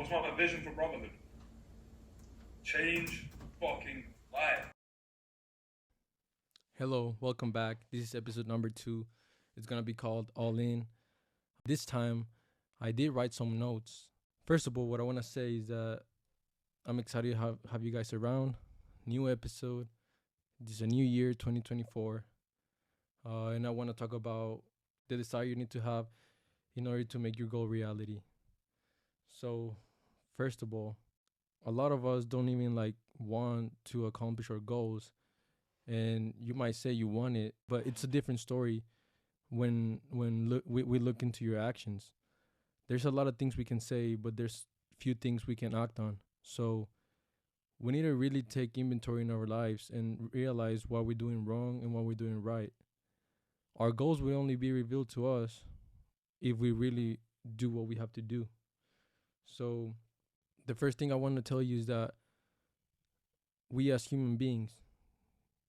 from a vision for brotherhood. Change fucking life. Hello, welcome back. This is episode number 2. It's gonna be called All In. This time, I did write some notes. First of all, what I want to say is that I'm excited to have you guys around. New episode. This is a new year, 2024. And I want to talk about the desire you need to have in order to make your goal reality. So, first of all, a lot of us don't even want to accomplish our goals, and you might say you want it, but it's a different story when we look into your actions. There's a lot of things we can say, but there's few things we can act on. So we need to really take inventory in our lives and realize what we're doing wrong and what we're doing right. Our goals will only be revealed to us if we really do what we have to do. So the first thing I want to tell you is that we as human beings,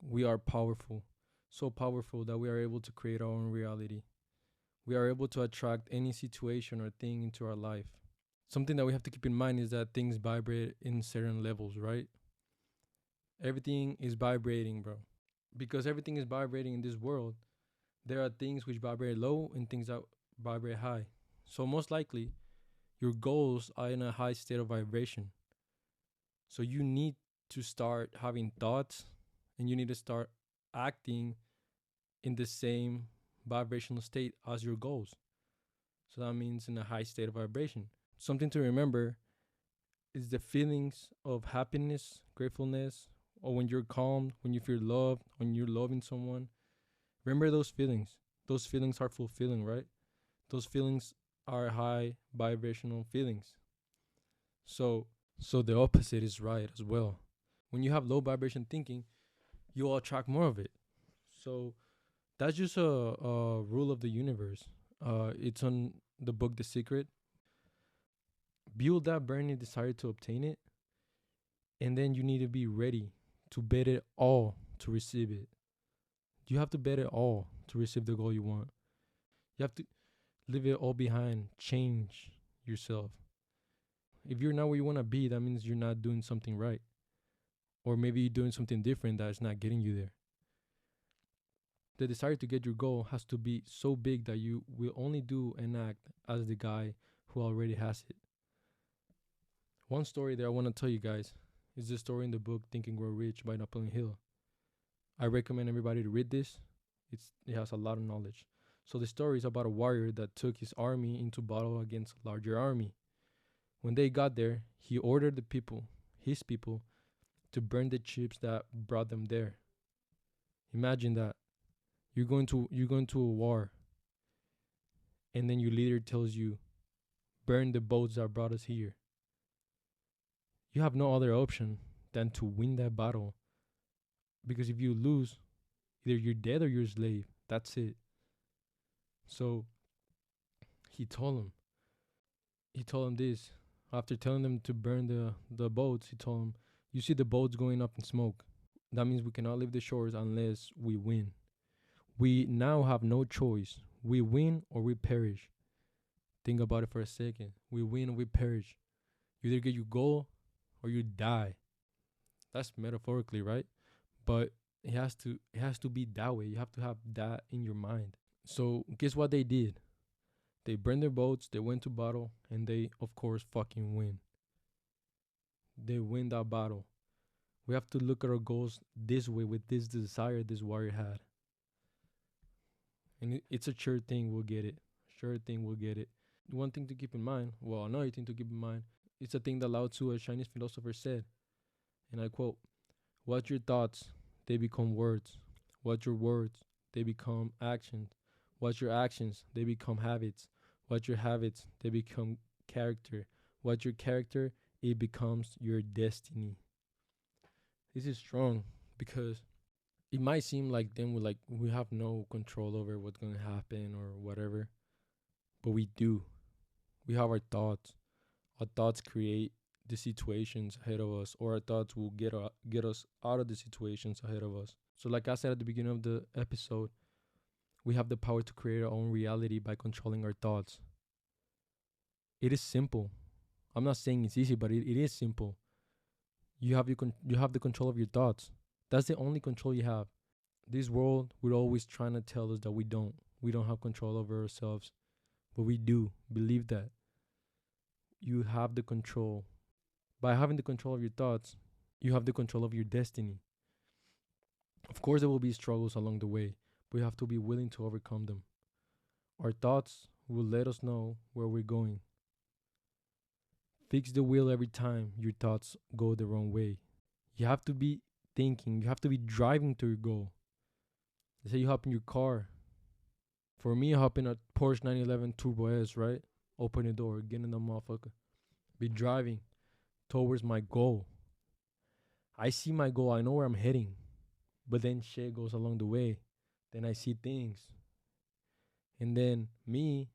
we are powerful, so powerful that we are able to create our own reality. We are able to attract any situation or thing into our life. Something that we have to keep in mind is that things vibrate in certain levels, right? Everything is vibrating, bro. Because everything is vibrating in this world, there are things which vibrate low and things that vibrate high. So most likely, your goals are in a high state of vibration. So you need to start having thoughts and you need to start acting in the same vibrational state as your goals. So that means in a high state of vibration. Something to remember is the feelings of happiness, gratefulness, or when you're calm, when you feel loved, when you're loving someone. Remember those feelings. Those feelings are fulfilling, right? Those feelings are high vibrational feelings. So the opposite is right as well. When you have low vibration thinking, you will attract more of it. So that's just a rule of the universe. It's on the book The Secret. Build that burning desire to obtain it, and then you need to be ready to bet it all to receive it. You have to bet it all to receive the goal you want. You have to leave it all behind, change yourself. If you're not where you want to be, that means you're not doing something right. Or maybe you're doing something different that's not getting you there. The desire to get your goal has to be so big that you will only do and act as the guy who already has it. One story that I want to tell you guys is the story in the book Think and Grow Rich by Napoleon Hill. I recommend everybody to read this. It has a lot of knowledge. So the story is about a warrior that took his army into battle against a larger army. When they got there, he ordered his people, to burn the ships that brought them there. Imagine that. You're going to a war, and then your leader tells you, burn the boats that brought us here. You have no other option than to win that battle. Because if you lose, either you're dead or you're a slave. That's it. So he told him this. After telling them to burn the boats, he told him, you see the boats going up in smoke. That means we cannot leave the shores unless we win. We now have no choice. We win or we perish. Think about it for a second. We win or we perish. You either get your goal or you die. That's metaphorically, right? But it has to be that way. You have to have that in your mind. So guess what they did? They burned their boats, they went to battle, and they of course fucking win. They win that battle. We have to look at our goals this way with this desire this warrior had. And it's a sure thing we'll get it. Sure thing we'll get it. One thing to keep in mind, well, another thing to keep in mind, it's a thing that Lao Tzu, a Chinese philosopher, said. And I quote, "What's your thoughts? They become words. What's your words? They become actions. What's your actions? They become habits. What's your habits? They become character. What's your character? It becomes your destiny." This is strong because it might seem like then we have no control over what's going to happen or whatever, but we do. We have our thoughts. Our thoughts create the situations ahead of us, or our thoughts will get us out of the situations ahead of us. So like I said at the beginning of the episode, we have the power to create our own reality by controlling our thoughts. It is simple. I'm not saying it's easy, but it is simple. You have you have the control of your thoughts. That's the only control you have. This world we're always trying to tell us that we don't have control over ourselves, but we do. Believe that. You have the control. By having the control of your thoughts, you have the control of your destiny. Of course, there will be struggles along the way, but you have to be willing to overcome them. Our thoughts will let us know where we're going. Fix the wheel every time your thoughts go the wrong way. You have to be thinking, you have to be driving to your goal. Let's say you hop in your car. For me, I hop in a Porsche 911 Turbo S, right? Open the door, get in the motherfucker. Be driving towards my goal. I see my goal, I know where I'm heading. But then shit goes along the way. Then I see things. And then me,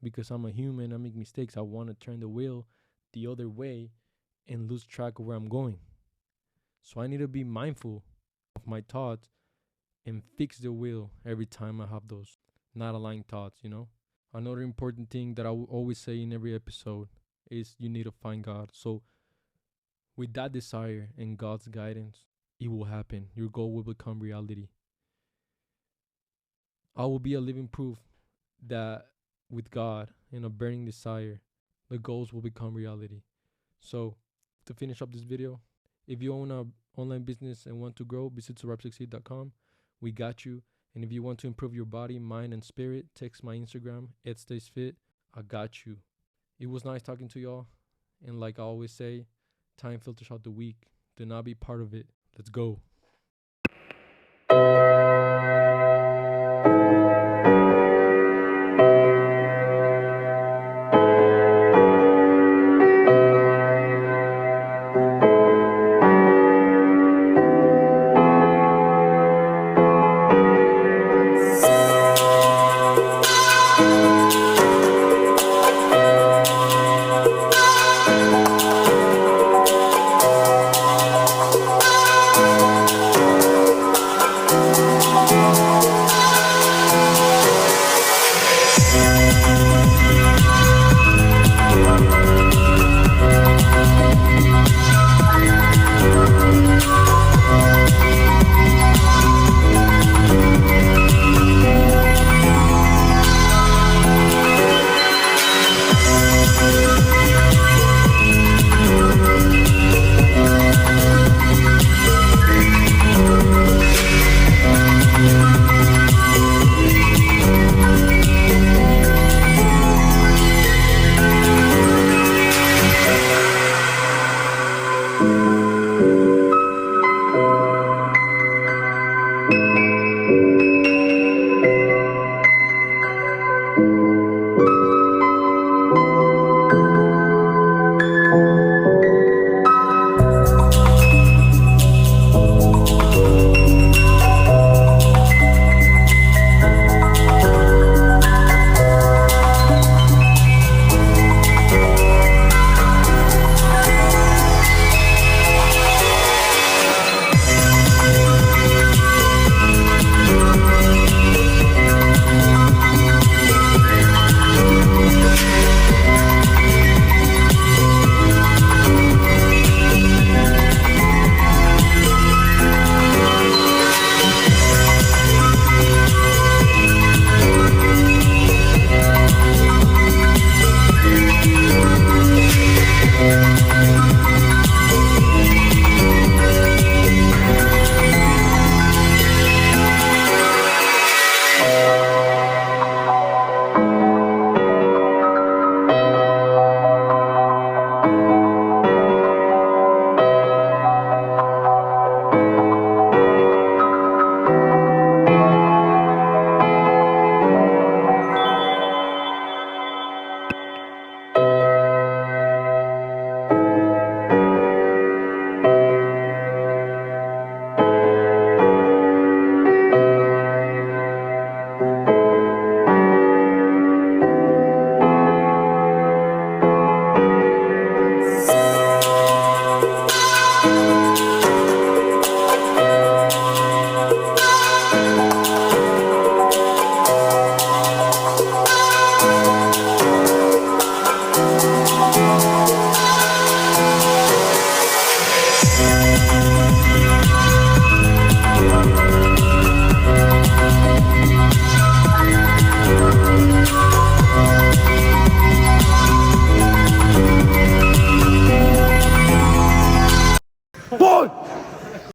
because I'm a human, I make mistakes. I want to turn the wheel the other way and lose track of where I'm going. So I need to be mindful of my thoughts and fix the wheel every time I have those not aligned thoughts, you know? Another important thing that I will always say in every episode is you need to find God. So with that desire and God's guidance, it will happen. Your goal will become reality. I will be a living proof that with God and a burning desire, the goals will become reality. So to finish up this video, if you own an online business and want to grow, visit survivesucceed.com. We got you. And if you want to improve your body, mind, and spirit, text my Instagram, @staysfit. I got you. It was nice talking to y'all. And like I always say, time filters out the weak. Do not be part of it. Let's go.